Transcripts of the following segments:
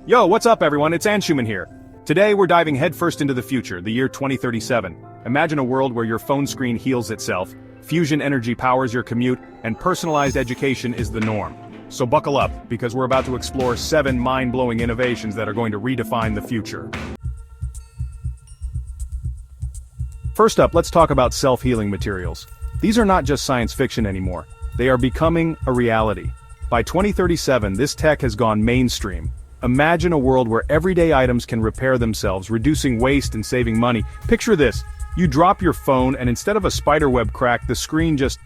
Yo, what's up everyone, it's Anshuman here. Today we're diving headfirst into the future, the year 2037. Imagine a world where your phone screen heals itself, fusion energy powers your commute, and personalized education is the norm. So buckle up, because we're about to explore 7 mind-blowing innovations that are going to redefine the future. First up, let's talk about self-healing materials. These are not just science fiction anymore. They are becoming a reality. By 2037, this tech has gone mainstream. Imagine a world where everyday items can repair themselves, reducing waste and saving money. Picture this, you drop your phone and instead of a spiderweb crack, the screen just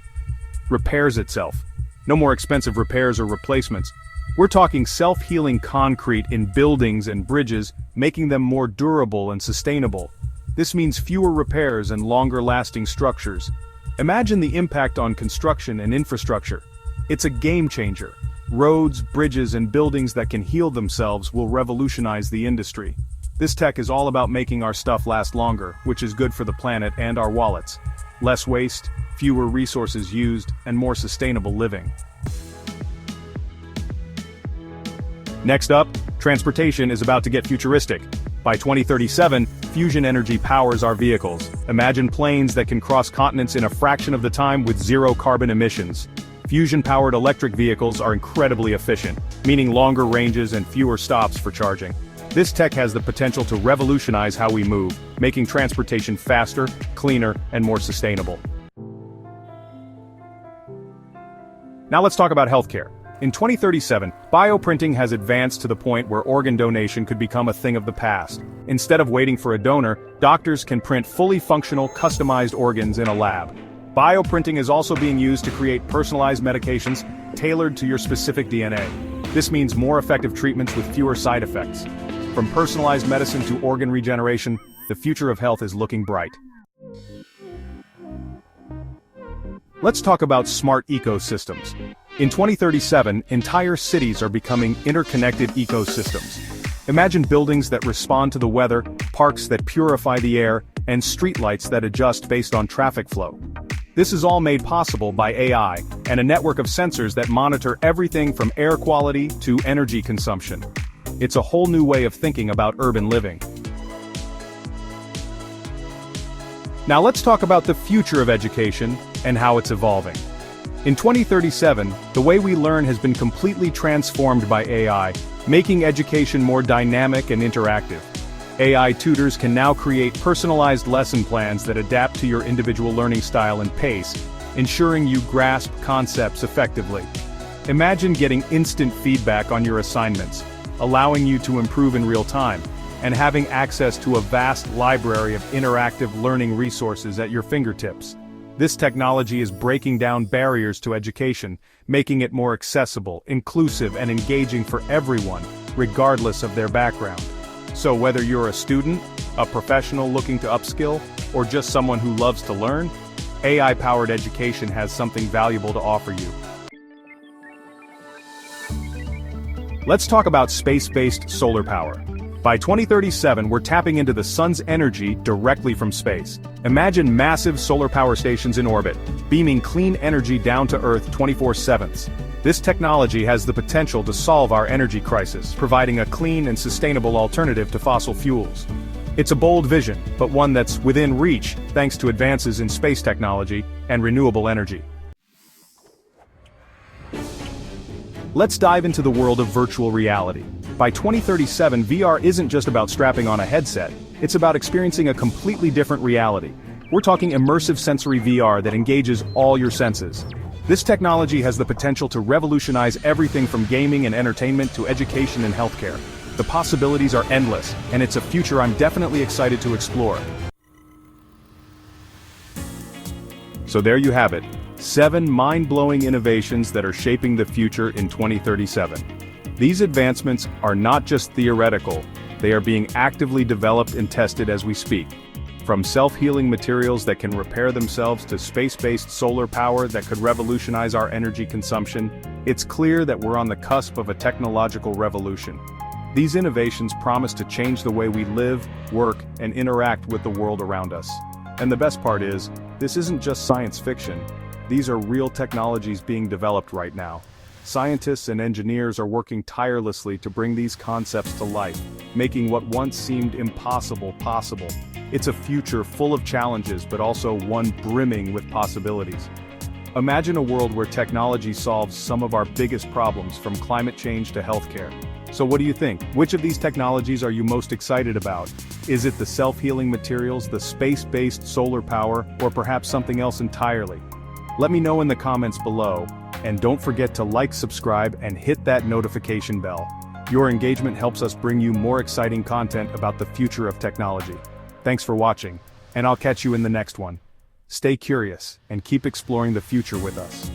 repairs itself. No more expensive repairs or replacements. We're talking self-healing concrete in buildings and bridges, making them more durable and sustainable. This means fewer repairs and longer-lasting structures. Imagine the impact on construction and infrastructure. It's a game changer. Roads, bridges, and buildings that can heal themselves will revolutionize the industry. This tech is all about making our stuff last longer, which is good for the planet and our wallets. Less waste, fewer resources used, and more sustainable living. Next up, transportation is about to get futuristic. By 2037, fusion energy powers our vehicles. Imagine planes that can cross continents in a fraction of the time with zero carbon emissions. Fusion-powered electric vehicles are incredibly efficient, meaning longer ranges and fewer stops for charging. This tech has the potential to revolutionize how we move, making transportation faster, cleaner, and more sustainable. Now let's talk about healthcare. In 2037, bioprinting has advanced to the point where organ donation could become a thing of the past. Instead of waiting for a donor, doctors can print fully functional, customized organs in a lab. Bioprinting is also being used to create personalized medications tailored to your specific DNA. This means more effective treatments with fewer side effects. From personalized medicine to organ regeneration, the future of health is looking bright. Let's talk about smart ecosystems. In 2037, entire cities are becoming interconnected ecosystems. Imagine buildings that respond to the weather, parks that purify the air, and streetlights that adjust based on traffic flow. This is all made possible by AI and a network of sensors that monitor everything from air quality to energy consumption. It's a whole new way of thinking about urban living. Now let's talk about the future of education and how it's evolving. In 2037, the way we learn has been completely transformed by AI, making education more dynamic and interactive. AI tutors can now create personalized lesson plans that adapt to your individual learning style and pace, ensuring you grasp concepts effectively. Imagine getting instant feedback on your assignments, allowing you to improve in real time, and having access to a vast library of interactive learning resources at your fingertips. This technology is breaking down barriers to education, making it more accessible, inclusive, and engaging for everyone, regardless of their background. So whether you're a student, a professional looking to upskill, or just someone who loves to learn, AI-powered education has something valuable to offer you. Let's talk about space-based solar power. By 2037, we're tapping into the sun's energy directly from space. Imagine massive solar power stations in orbit, beaming clean energy down to Earth 24/7. This technology has the potential to solve our energy crisis, providing a clean and sustainable alternative to fossil fuels. It's a bold vision, but one that's within reach thanks to advances in space technology and renewable energy. Let's dive into the world of virtual reality. By 2037, VR isn't just about strapping on a headset, it's about experiencing a completely different reality. We're talking Immersive Sensory VR that engages all your senses. This technology has the potential to revolutionize everything from gaming and entertainment to education and healthcare. The possibilities are endless, and it's a future I'm definitely excited to explore. So there you have it, 7 mind-blowing innovations that are shaping the future in 2037. These advancements are not just theoretical, they are being actively developed and tested as we speak. From self-healing materials that can repair themselves to space-based solar power that could revolutionize our energy consumption, it's clear that we're on the cusp of a technological revolution. These innovations promise to change the way we live, work, and interact with the world around us. And the best part is, this isn't just science fiction. These are real technologies being developed right now. Scientists and engineers are working tirelessly to bring these concepts to life, making what once seemed impossible possible. It's a future full of challenges but also one brimming with possibilities. Imagine a world where technology solves some of our biggest problems, from climate change to healthcare. So what do you think? Which of these technologies are you most excited about? Is it the self-healing materials, the space-based solar power, or perhaps something else entirely? Let me know in the comments below, and don't forget to like, subscribe, and hit that notification bell. Your engagement helps us bring you more exciting content about the future of technology. Thanks for watching, and I'll catch you in the next one. Stay curious, and keep exploring the future with us.